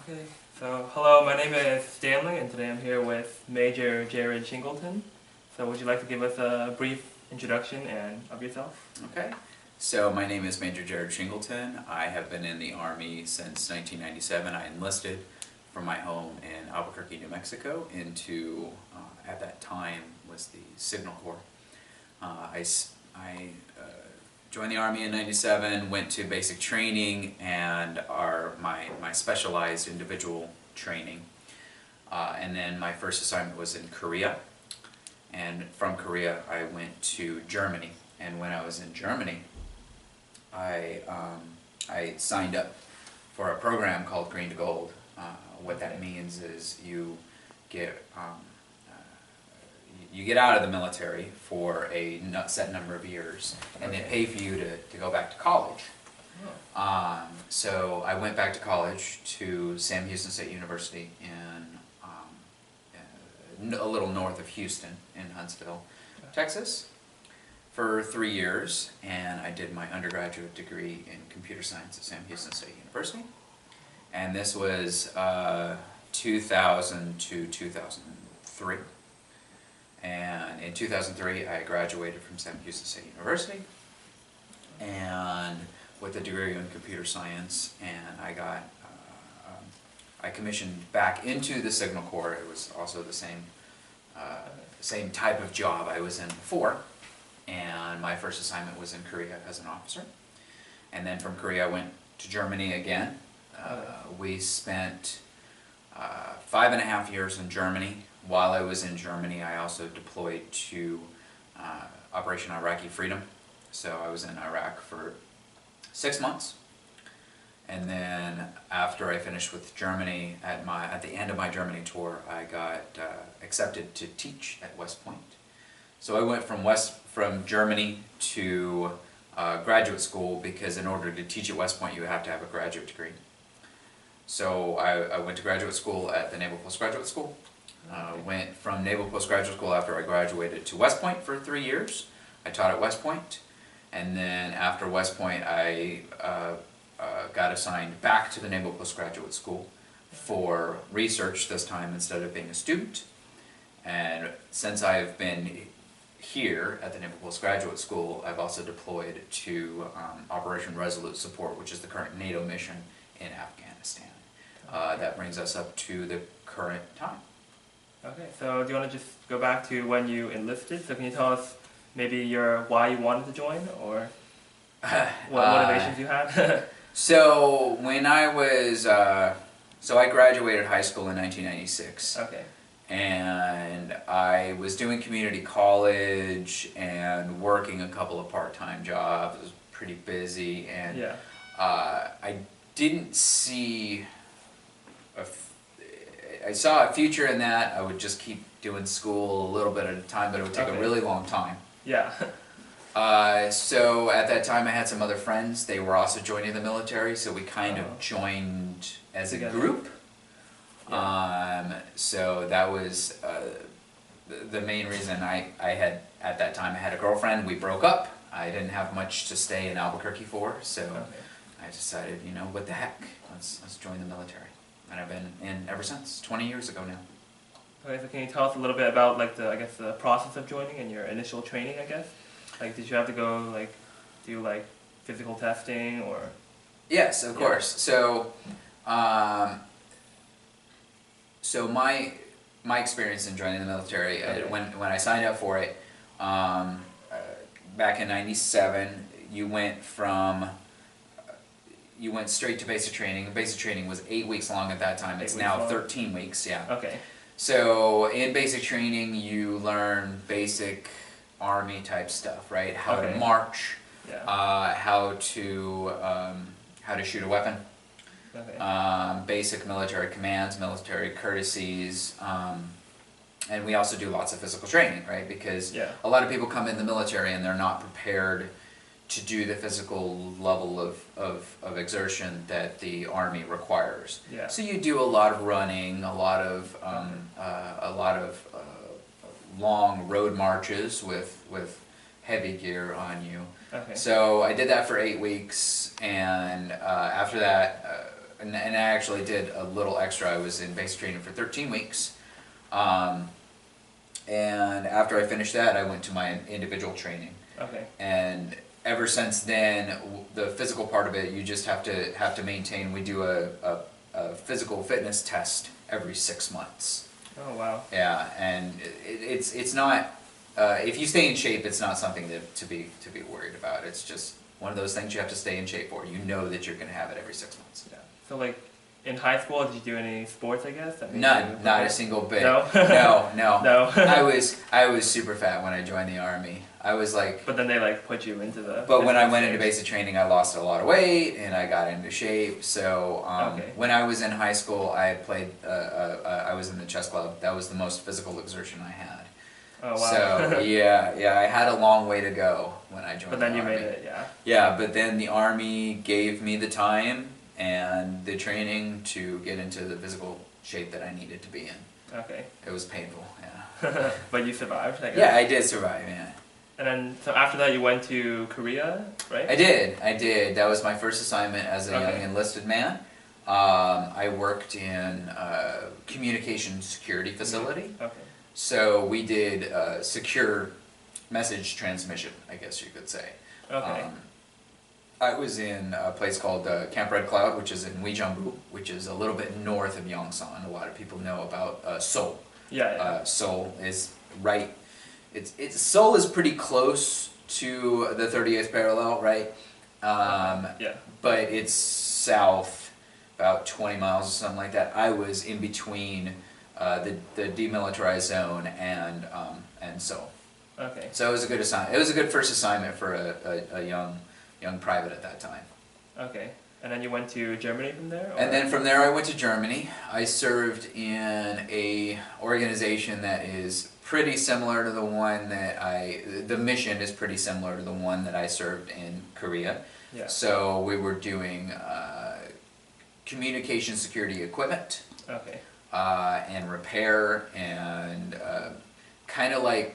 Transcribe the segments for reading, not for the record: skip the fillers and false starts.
Okay, so hello, my name is Stanley, and today I'm here with Major Jarrod Shingleton. So would you like to give us a brief introduction of yourself? Okay, so my name is Major Jarrod Shingleton. I have been in the Army since 1997. I enlisted from my home in Albuquerque, New Mexico into, at that time, was the Signal Corps. I joined the Army in 97, went to basic training and my specialized individual training. And then my first assignment was in Korea. And from Korea I went to Germany. And when I was in Germany, I signed up for a program called Green to Gold. What that means is you get out of the military for a set number of years, and they pay for you to go back to college. So I went back to college to Sam Houston State University in a little north of Houston in Huntsville, Texas, for 3 years, and I did my undergraduate degree in computer science at Sam Houston State University. And this was 2000 to 2003. And in 2003 I graduated from Sam Houston State University and with a degree in computer science, and I commissioned back into the Signal Corps. It was also the same type of job I was in before, and my first assignment was in Korea as an officer. And then from Korea I went to Germany again. We spent 5.5 years in Germany. While I was in Germany, I also deployed to Operation Iraqi Freedom. So I was in Iraq for 6 months. And then after I finished with Germany, at the end of my Germany tour, I got accepted to teach at West Point. So I went from Germany to graduate school, because in order to teach at West Point you have to have a graduate degree. So I went to graduate school at the Naval Postgraduate School. Went from Naval Postgraduate School after I graduated to West Point for 3 years. I taught at West Point, and then after West Point I got assigned back to the Naval Postgraduate School for research this time instead of being a student. And since I've been here at the Naval Postgraduate School, I've also deployed to Operation Resolute Support, which is the current NATO mission in Afghanistan. That brings us up to the current time. Okay, so do you want to just go back to when you enlisted? So can you tell us maybe why you wanted to join, or what motivations you had? So when I was, so I graduated high school in 1996. Okay. And I was doing community college and working a couple of part-time jobs. I was pretty busy, and yeah. I didn't see I saw a future in that. I would just keep doing school a little bit at a time, but it would take a really long time. Yeah. So at that time I had some other friends. They were also joining the military, so we kind of joined as a group. Yeah. So that was the main reason. I had, at that time, I had a girlfriend. We broke up. I didn't have much to stay in Albuquerque for, so I decided, you know, what the heck, let's join the military. And I've been in ever since, 20 years ago now. Okay, so can you tell us a little bit about, like, the process of joining and your initial training, I guess? Like, did you have to go, like, do, like, physical testing, or? Yes, of course. So, so my experience in joining the military, when I signed up for it, back in '97, you went straight to basic training. Basic training was 8 weeks long at that time. It's now 13 weeks, yeah. Okay. So in basic training you learn basic Army type stuff, right? How to march, how to shoot a weapon, basic military commands, military courtesies, and we also do lots of physical training, right? Because a lot of people come in the military and they're not prepared to do the physical level of exertion that the Army requires. Yeah. So you do a lot of running, a lot of long road marches with heavy gear on you. Okay. So I did that for 8 weeks, and after that and I actually did a little extra. I was in basic training for 13 weeks. And after I finished that, I went to my individual training. Okay. And ever since then, the physical part of it, you just have to maintain. We do a physical fitness test every 6 months. Oh wow. Yeah, and it's not. If you stay in shape, it's not something to be worried about. It's just one of those things you have to stay in shape for. You know that you're going to have it every 6 months. Yeah. So like in high school, did you do any sports? I guess. None, not a single bit. No. No. No. I was super fat when I joined the army. I was like. But then they like put you into the. But when I went into basic training, I lost a lot of weight and I got into shape. So Okay. when I was in high school, I played. I was in the chess club. That was the most physical exertion I had. Oh wow. So yeah, I had a long way to go when I joined. But then the you army. made it, yeah. Yeah, but then the army gave me the time and the training to get into the physical shape that I needed to be in. Okay. It was painful, yeah. But you survived, I guess. Yeah, I did survive, yeah. And then, so after that you went to Korea, right? I did. That was my first assignment as a young enlisted man. I worked in a communication security facility. Okay. So we did secure message transmission, I guess you could say. Okay. I was in a place called Camp Red Cloud, which is in Uijeongbu, which is a little bit north of Yongsan. A lot of people know about Seoul. Yeah. Seoul is right. Seoul is pretty close to the 38th parallel, right? Yeah. But it's south, about 20 miles or something like that. I was in between the demilitarized zone and Seoul. Okay. So it was a good assignment. It was a good first assignment for a young private at that time. Okay. And then you went to Germany from there? Or? And then from there I went to Germany. I served in a organization that is pretty similar to the one that the mission is pretty similar to the one that I served in Korea. Yeah. So we were doing communication security equipment. Okay. And repair and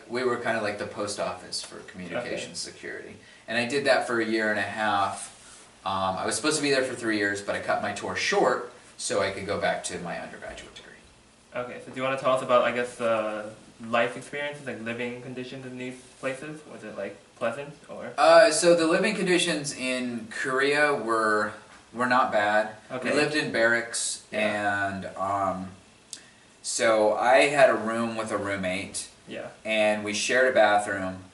we were kind of like the post office for communication security. And I did that for a year and a half. I was supposed to be there for 3 years, but I cut my tour short so I could go back to my undergraduate degree. Okay, so do you want to tell us about, I guess, the life experiences, like living conditions in these places? Was it like pleasant or? So the living conditions in Korea were not bad. Okay. We lived in barracks, and so I had a room with a roommate. Yeah. And we shared a bathroom,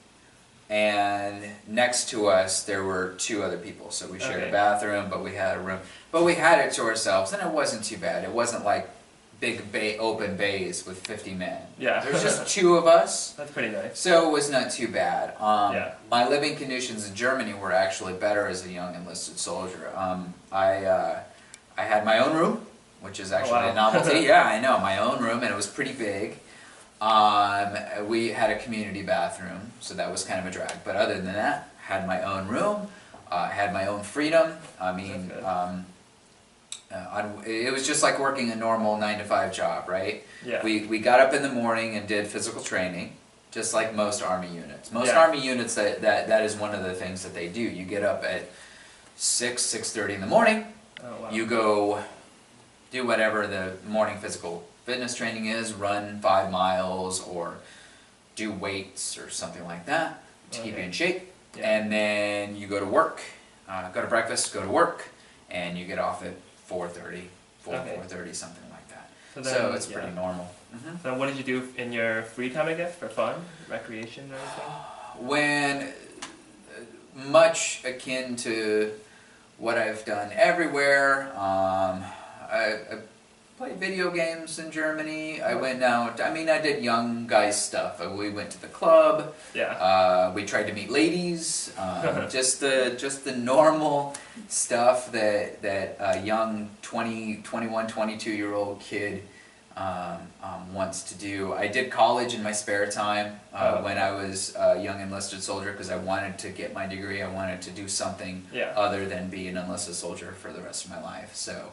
and next to us there were 2 other people. So we shared a bathroom, but we had a room. But we had it to ourselves, and it wasn't too bad. It wasn't like big open bays with 50 men. Yeah. There's just 2 of us. That's pretty nice. So it was not too bad. Yeah. My living conditions in Germany were actually better as a young enlisted soldier. I had my own room, which is actually a novelty. Yeah, I know, my own room, and it was pretty big. We had a community bathroom, so that was kind of a drag. But other than that, had my own room, had my own freedom. I mean, it was just like working a normal 9-to-5 job, right? Yeah. We got up in the morning and did physical training, just like most Army units. Most Army units, that is one of the things that they do. You get up at 6:30 in the morning. Oh, wow. You go do whatever the morning physical fitness training is, run 5 miles or do weights or something like that to keep you in shape. Yeah. And then you go to work, go to breakfast, go to work, and you get off at 4:30, 4:30, something like that. So it's pretty normal. Mm-hmm. So what did you do in your free time, I guess, for fun, recreation or anything? When much akin to what I've done everywhere, I played video games in Germany. I went out. I mean, I did young guys stuff. We went to the club. Yeah. We tried to meet ladies. Just the normal stuff that a young 21, 22-year-old kid wants to do. I did college in my spare time when I was a young enlisted soldier because I wanted to get my degree. I wanted to do something other than be an enlisted soldier for the rest of my life. So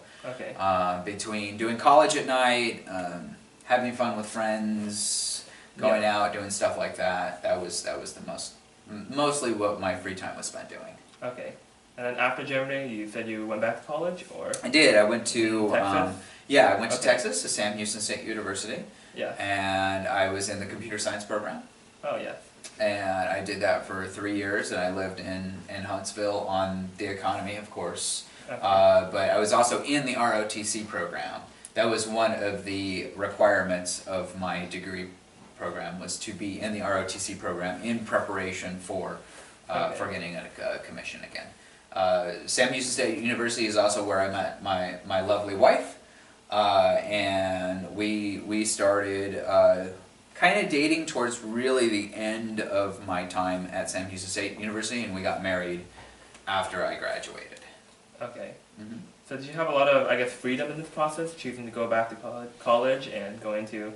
between doing college at night, having fun with friends, going out, doing stuff like that, that was the mostly what my free time was spent doing. Okay. And then after Germany, you said you went back to college, or? I did. I went to Texas? yeah, I went to Texas, to Sam Houston State University. Yeah. And I was in the computer science program. Oh, yes. And I did that for 3 years, and I lived in Huntsville on the economy, of course. Okay. But I was also in the ROTC program. That was one of the requirements of my degree program, was to be in the ROTC program in preparation for getting a commission again. Sam Houston State University is also where I met my lovely wife, and we started kind of dating towards really the end of my time at Sam Houston State University, and we got married after I graduated. Okay. Mm-hmm. So did you have a lot of, I guess, freedom in this process, choosing to go back to college and going to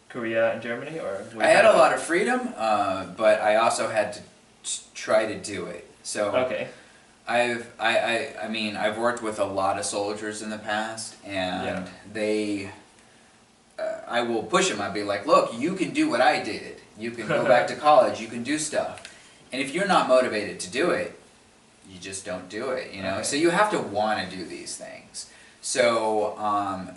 Korea and Germany, or? I had a lot of freedom, but I also had to try to do it. So okay. I mean, I've worked with a lot of soldiers in the past, and they, I will push them. I'd be like, look, you can do what I did. You can go back to college. You can do stuff. And if you're not motivated to do it, you just don't do it, you know? Okay. So you have to want to do these things. So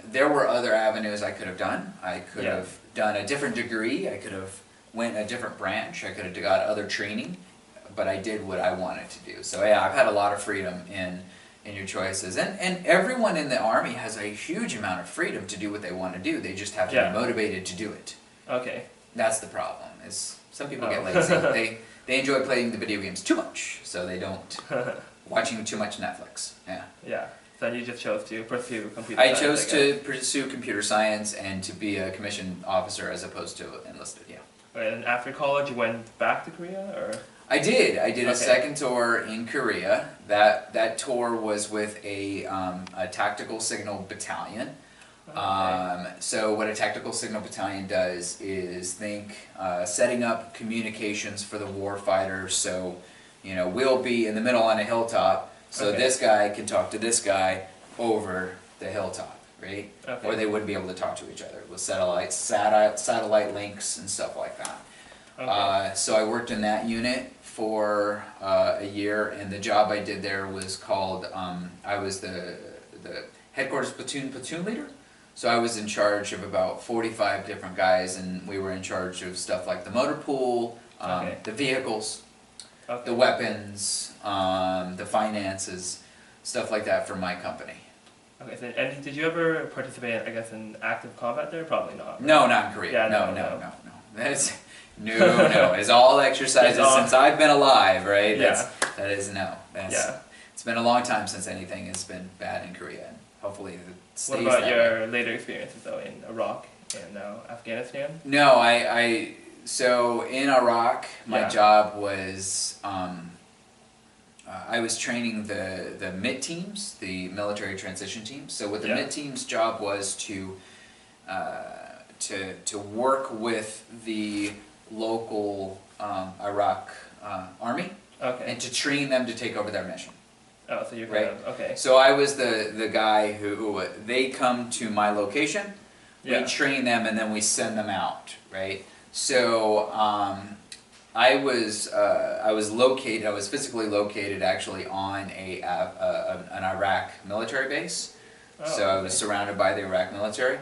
there were other avenues I could have done. I could have done a different degree. I could have went a different branch. I could have got other training. But I did what I wanted to do. So yeah, I've had a lot of freedom in your choices. And everyone in the Army has a huge amount of freedom to do what they want to do. They just have to be motivated to do it. Okay. That's the problem, is some people get lazy. They enjoy playing the video games too much, so they don't watching too much Netflix. Yeah. Yeah. So you just chose to pursue computer science. I chose to pursue computer science and to be a commissioned officer as opposed to enlisted, yeah. And after college, you went back to Korea, or? I did. I did a second tour in Korea. That tour was with a tactical signal battalion. Okay. So what a tactical signal battalion does is setting up communications for the war fighters. So, you know, we'll be in the middle on a hilltop, so this guy can talk to this guy over the hilltop, right? Okay. Or they wouldn't be able to talk to each other with satellite links and stuff like that. Okay. So I worked in that unit for a year, and the job I did there was called, I was the headquarters platoon leader. So I was in charge of about 45 different guys, and we were in charge of stuff like the motor pool, the vehicles, the weapons, the finances, stuff like that for my company. Okay, so, and did you ever participate, I guess, in active combat there? Probably not. Right? No, not in Korea. Yeah, no. That's... No, it's all exercises since I've been alive, right? That is no. It's been a long time since anything has been bad in Korea, and hopefully it stays that way. What about your later experiences, though, in Iraq and now Afghanistan? No, so in Iraq, my job was, I was training the MIT teams, the military transition teams. So what the MIT teams' job was to work with the local Iraq army and to train them to take over their mission. Oh, so you're kind of, okay. So I was the guy who they come to my location, we train them, and then we send them out, right? So I was physically located actually on an Iraq military base. So I was surrounded by the Iraq military.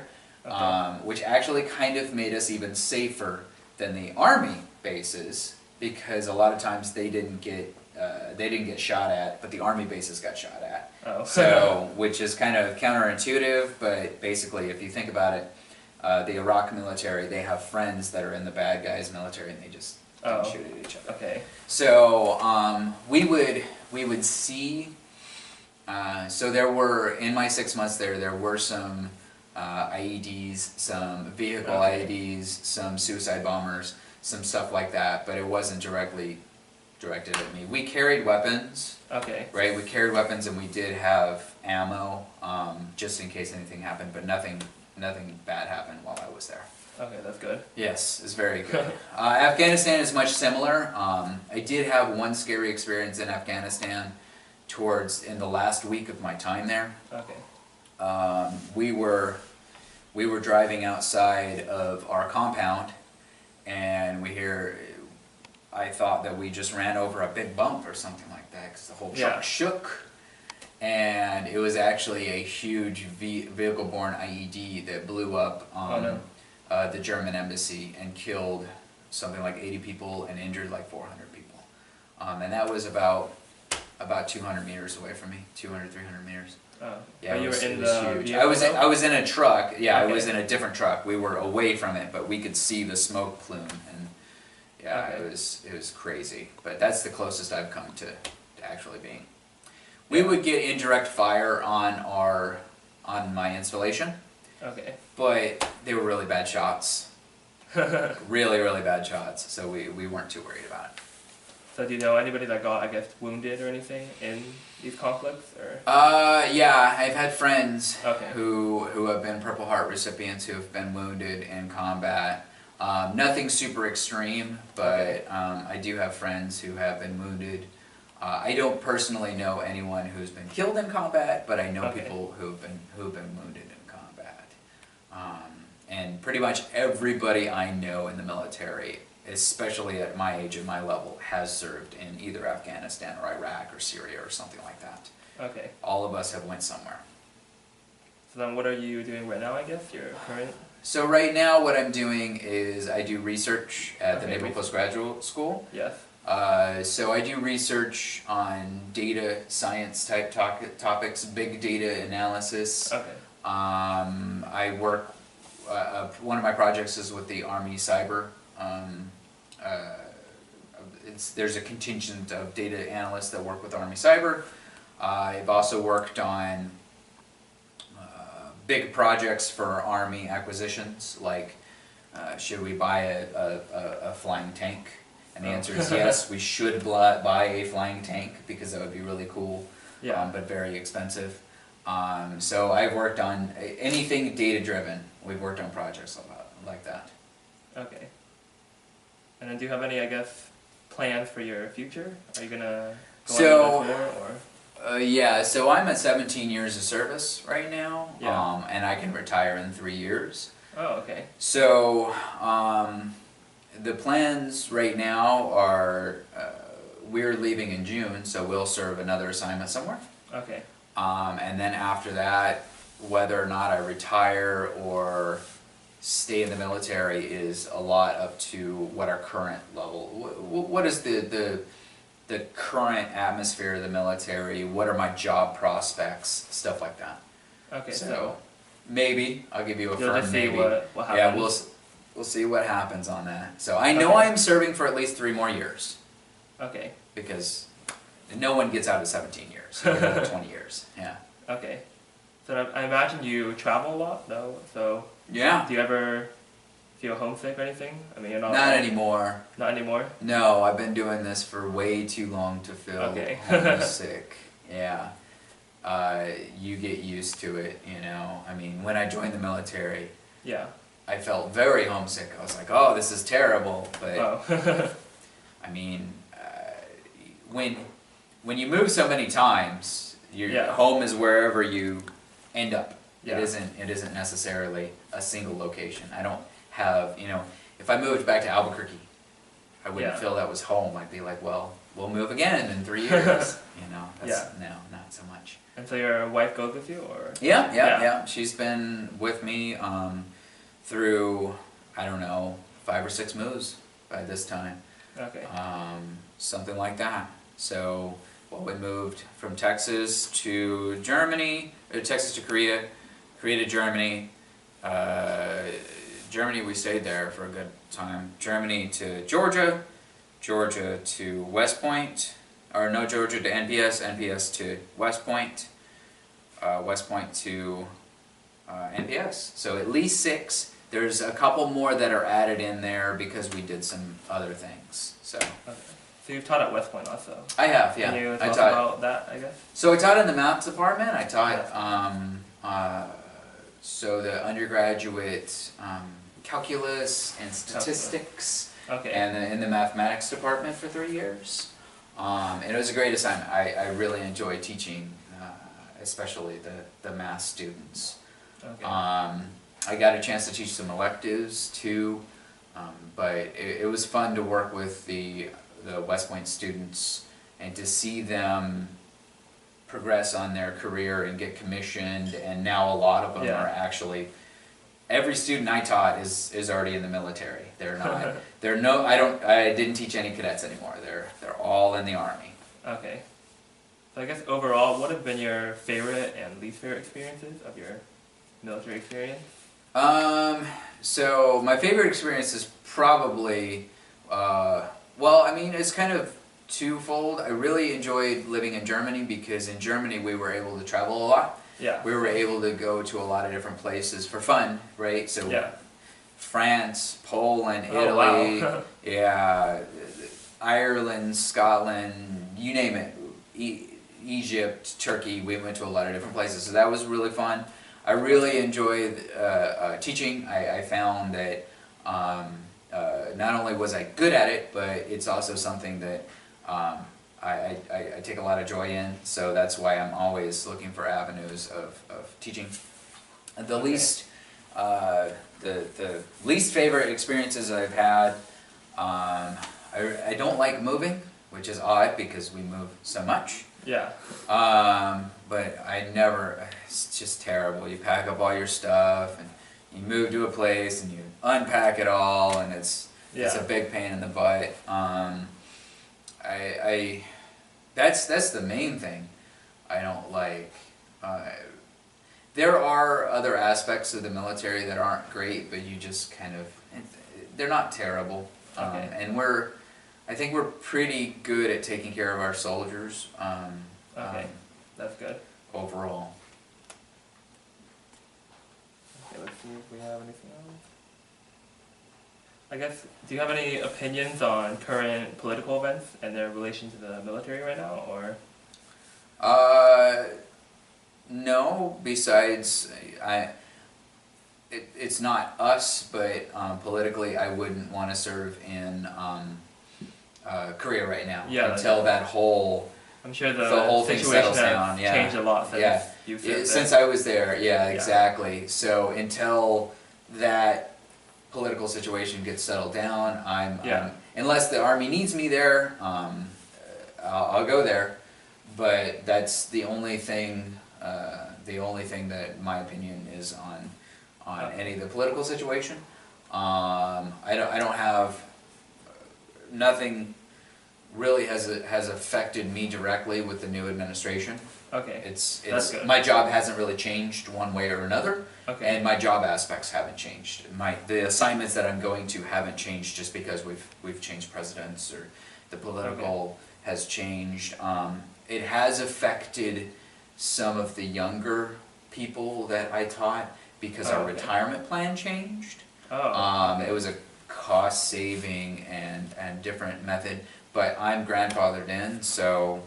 Which actually kind of made us even safer than the Army bases, because a lot of times they didn't get shot at, but the Army bases got shot at. Oh. So, which is kind of counterintuitive, but basically, if you think about it, the Iraq military, they have friends that are in the bad guys' military, and they just don't shoot at each other. Okay. So we would see. So there were, in my 6 months there were some IEDs, some vehicle IEDs, some suicide bombers, some stuff like that, but it wasn't directly directed at me. We carried weapons, right? We carried weapons, and we did have ammo, just in case anything happened, but nothing bad happened while I was there. Okay, that's good. Yes, it's very good. Afghanistan is much similar. I did have one scary experience in Afghanistan in the last week of my time there. Okay. We were driving outside of our compound, and we hear I thought that we just ran over a big bump or something like that because the whole truck shook. And it was actually a huge vehicle-borne IED that blew up on the German embassy and killed something like 80 people and injured like 400 people. And that was about 200 meters away from me, 200, 300 meters. Oh. Yeah, you were in it was the huge. vehicle? I was in a truck. Yeah, Okay. I was in a different truck. We were away from it, but we could see the smoke plume, and yeah, Okay. it was crazy. But that's the closest I've come to actually being. We would get indirect fire on my installation. Okay. But they were really bad shots. Really, really bad shots. So we weren't too worried about it. So do you know anybody that got, I guess, wounded or anything in these conflicts, or? Yeah, I've had friends Okay. who have been Purple Heart recipients who have been wounded in combat. Nothing super extreme, but I do have friends who have been wounded. I don't personally know anyone who's been killed in combat, but I know people who've been wounded in combat. And pretty much everybody I know in the military, especially at my age and my level, has served in either Afghanistan or Iraq or Syria or something like that. Okay. All of us have went somewhere. So then what are you doing right now, I guess, your current? So right now what I'm doing is I do research at the Naval Postgraduate School. Yes. So I do research on data science type topics, big data analysis. Okay. I work, one of my projects is with the Army Cyber. There's a contingent of data analysts that work with Army Cyber. I've also worked on big projects for Army acquisitions, like should we buy a flying tank? And the answer is yes, we should buy a flying tank because that would be really cool, but very expensive. So I've worked on anything data-driven. We've worked on projects like that. Okay. And then do you have any, I guess, plans for your future? Are you going to go on more, or? Yeah, so I'm at 17 years of service right now, Yeah. and I can retire in 3 years. Oh, okay. So the plans right now are we're leaving in June, so we'll serve another assignment somewhere. Okay. And then after that, whether or not I retire or stay in the military is a lot up to what our current level, what is the current atmosphere of the military, what are my job prospects, stuff like that. Okay, so maybe, I'll give you a firm just maybe. See what happens. Yeah, we'll see what happens on that. So I know I'm serving for at least 3 more years. Okay. Because no one gets out of 17 years, you get out of 20 years, yeah. Okay. So I imagine you travel a lot, though, so... Yeah. Do you ever feel homesick or anything? I mean, you're not... Not anymore. Not anymore? No, I've been doing this for way too long to feel homesick. Yeah. You get used to it, you know. I mean, when I joined the military, I felt very homesick. I was like, oh, this is terrible. But, I mean, when you move so many times, your home is wherever you end up. It isn't necessarily a single location. I don't have, you know, if I moved back to Albuquerque, I wouldn't feel that was home. I'd be like, well, we'll move again in 3 years. You know, no, not so much. And so your wife goes with you, or? Yeah. She's been with me through, I don't know, 5 or 6 moves by this time. Okay. Something like that. So, well, we moved from Texas to Germany, Texas to Korea, Korea to Germany. Germany, we stayed there for a good time. Germany to Georgia, Georgia to West Point, or no, Georgia to NPS, NPS to West Point, West Point to NPS. So at least 6. There's a couple more that are added in there because we did some other things. So. Okay. So you've taught at West Point also? I have, yeah. Can you I talk taught about that, I guess? So I taught in the math department. I taught so the undergraduate calculus and statistics, and in the mathematics department for 3 years. And it was a great assignment. I really enjoyed teaching, especially the math students. Okay. I got a chance to teach some electives too, but it was fun to work with the the West Point students and to see them progress on their career and get commissioned, and now a lot of them Yeah. are actually, every student I taught is already in the military. They're not, I didn't teach any cadets anymore. They're all in the Army. Okay. So I guess overall, what have been your favorite and least favorite experiences of your military experience? So my favorite experience is probably, well, I mean, it's kind of twofold. I really enjoyed living in Germany because in Germany we were able to travel a lot. Yeah. We were able to go to a lot of different places for fun, right? So Yeah. France, Poland, Oh, Italy, wow. yeah, Ireland, Scotland, you name it. Egypt, Turkey, we went to a lot of different places, so that was really fun. I really enjoyed teaching. I found that not only was I good at it, but it's also something that I take a lot of joy in, so that's why I'm always looking for avenues of teaching. The least, the least favorite experiences I've had, I don't like moving, which is odd because we move so much. Yeah. But I never, it's just terrible. You pack up all your stuff and you move to a place and you unpack it all, and it's a big pain in the butt. That's the main thing I don't like. There are other aspects of the military that aren't great, but you just kind of, they're not terrible. Okay. And I think we're pretty good at taking care of our soldiers. Okay. That's good. Overall. Okay, let's see if we have anything else. I guess, do you have any opinions on current political events and their relation to the military right now, or? No, besides, it's not us, but politically I wouldn't want to serve in Korea right now, until that whole, I'm sure the whole thing situation settles down. has changed a lot since you served since there. I was there, exactly. So until that political situation gets settled down, I'm unless the Army needs me there, I'll go there. But that's the only thing. The only thing that my opinion is on any of the political situation. I don't have, nothing really has affected me directly with the new administration. Okay. It's That's good. my job hasn't really changed one way or another. Okay. And my job aspects haven't changed. The assignments that I'm going to haven't changed just because we've changed presidents or the political has changed. It has affected some of the younger people that I taught because our retirement plan changed. It was a cost saving and different method, but I'm grandfathered in, so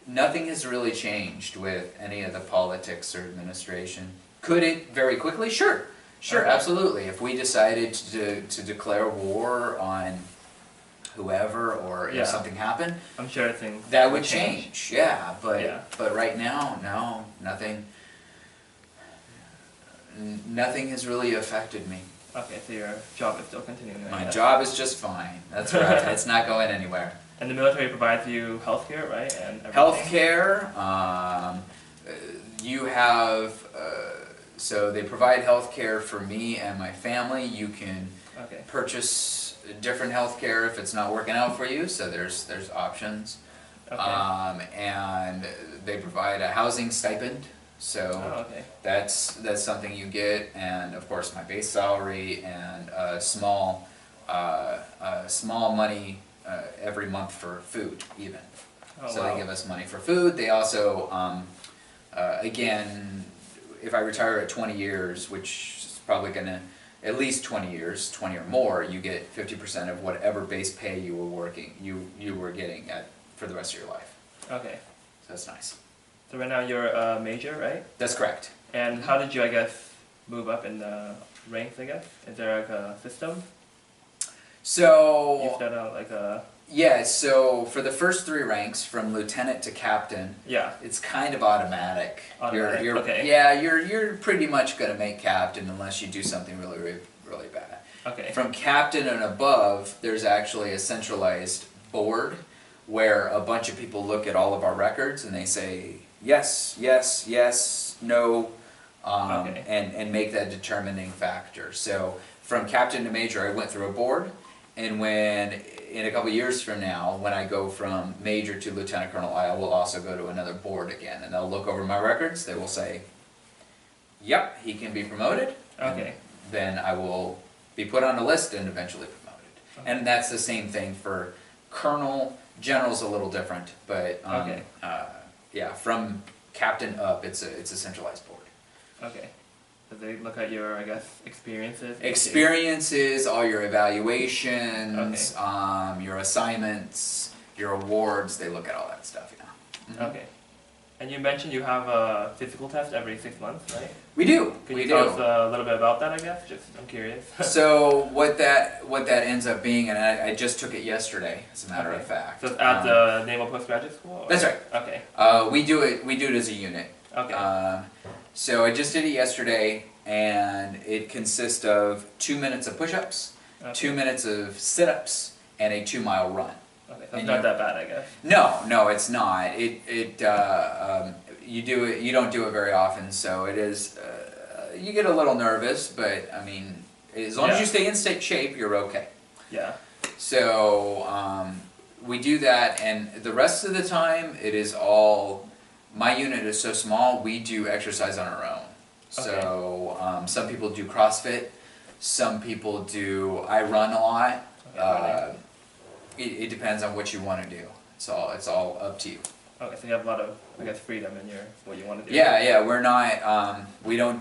nothing has really changed with any of the politics or administration. Could it very quickly? Sure, absolutely. If we decided to declare war on whoever, or if something happened, I'm sure things that would change. But right now, no, nothing has really affected me. Okay, so your job is still continuing. My job is just fine. That's right. It's not going anywhere. And the military provides you healthcare, right? And everything? Healthcare. You have. So they provide healthcare for me and my family. You can purchase different healthcare if it's not working out for you. So there's options. And they provide a housing stipend. So that's something you get, and of course my base salary and small money every month for food even. They give us money for food. They also again, if I retire at 20 years, which is probably gonna at least 20 years, 20 or more, you get 50% of whatever base pay you were getting for the rest of your life. Okay. So that's nice. So right now you're a major, right? That's correct. And how did you, I guess, move up in the ranks, I guess? Is there like a system? So You start out like a... Yeah, so for the first 3 ranks, from lieutenant to captain, it's kind of automatic. Automatic? Yeah, you're pretty much going to make captain unless you do something really, really, really bad. Okay. From captain and above, there's actually a centralized board where a bunch of people look at all of our records and they say yes, yes, yes, no, Okay. and make that determining factor. So from captain to major, I went through a board, and when in a couple years from now, when I go from major to lieutenant colonel, I will also go to another board again, and they'll look over my records. They will say, "Yep, he can be promoted." Okay. And then I will be put on a list and eventually promoted. Okay. And that's the same thing for colonel. General's a little different, but Okay. Yeah, from captain up, it's a centralized board. Okay. So they look at your, I guess, experiences? Experiences, all your evaluations, your assignments, your awards, they look at all that stuff, Okay. And you mentioned you have a physical test every 6 months, right? We do. Can you tell us a little bit about that, I guess? I'm curious. So what that ends up being, and I just took it yesterday, as a matter of fact. So it's at the Naval Postgraduate School? Or? That's right. Okay. We do it as a unit. Okay. So I just did it yesterday, and it consists of 2 minutes of push-ups, 2 minutes of sit-ups, and a 2-mile run. Okay, so it's not that bad, I guess. No, it's not. You do it. You don't do it very often, so it is. You get a little nervous, but I mean, as long as you stay in state shape, you're okay. Yeah. So we do that, and the rest of the time, it is all. My unit is so small. We do exercise on our own. Okay. So some people do CrossFit. Some people do. I run a lot. Okay, It depends on what you want to do. It's all up to you. Okay, so you have a lot of, I guess, freedom in what you want to do. Yeah. We're not. We don't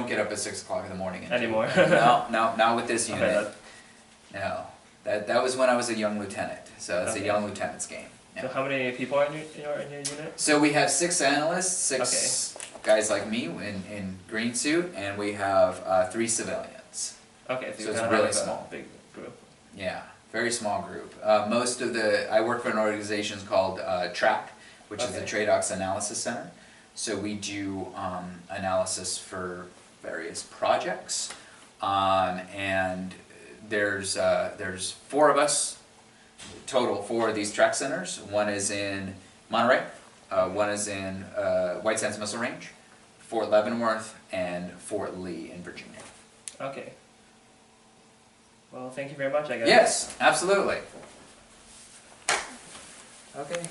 get up at 6 o'clock in the morning anymore. No, not with this unit. Okay, No, that was when I was a young lieutenant. So it's a young lieutenant's game. Yeah. So how many people are in your unit? So we have 6 analysts, 6 guys like me in green suit, and we have 3 civilians. Okay, so it's really small. A big group. Yeah. Very small group. I work for an organization called TRAC, which is the Trade Ops Analysis Center. So we do analysis for various projects, and there's 4 of us total for these TRAC centers. One is in Monterey, one is in White Sands Missile Range, Fort Leavenworth, and Fort Lee in Virginia. Okay. Well, thank you very much, I guess. Yes, absolutely. Okay.